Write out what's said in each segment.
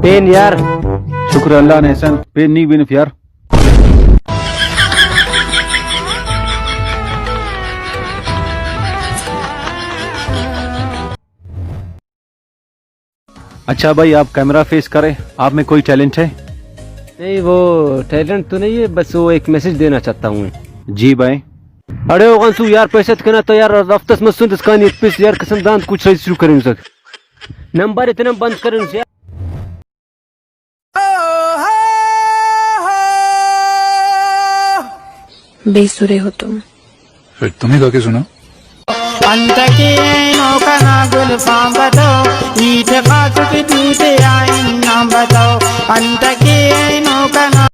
Pen यार। शुक्र अल्लाह ने एहसान, पेन नहीं बिन यार। अच्छा भाई, आप कैमरा फेस करें, आप में कोई टैलेंट है? नहीं, वो टैलेंट तो नहीं है, बस वो एक मैसेज देना चाहता हूँ। जी भाई। अरे वो कंसू यार, पैसे कहना तो यार हफ्तस में सुन कहानी पिस यार कसम दान कुछ शुरू करें सक नंबर इतना बंद करें यार। बेसुरे हो तुम। फिर तुम्हें गा के सुना। अंतके नौकना गुलफाम बताओ, ईट खासुक टूटे आइन नाम बताओ। अंतके नौकना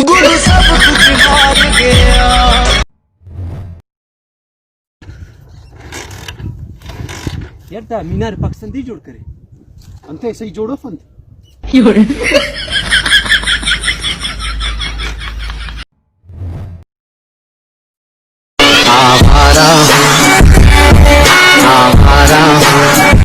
गुरु सब कुछ हार गया। यार मीनार पाकिस्तान दी जोड़ करे अंते सही जोड़ो फंत।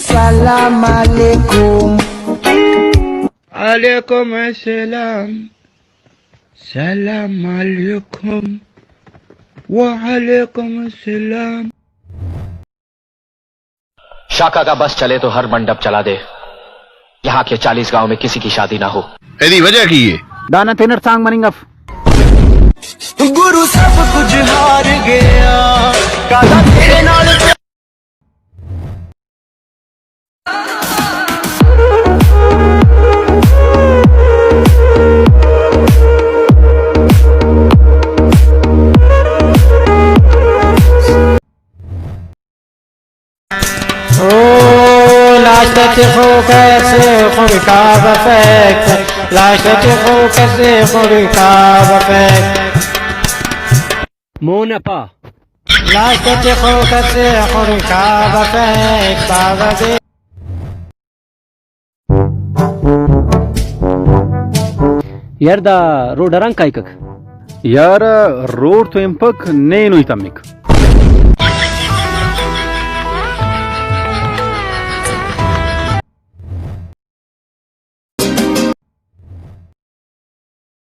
सलाम अलैकुम। अलैकुम अस्सलाम। सलाम अलैकुम वालेकुम अस्सलाम। शाका का बस चले तो हर मंडप चला दे, यहाँ के 40 गांव में किसी की शादी ना हो। यदि वजह की है दाना तेनर सांग मनिंग गुरु सब कुछ हार गया। काला तेरे नाल कैसे खुद का बफेक्ट, लाशत खो कैसे खुद का बफेक्ट। मोनपा लाशत खो कैसे खुद का बफेक्ट। बाबा यार दा रोड रंग काय कक यार रोड तो इंपक नहीं नुई तमिक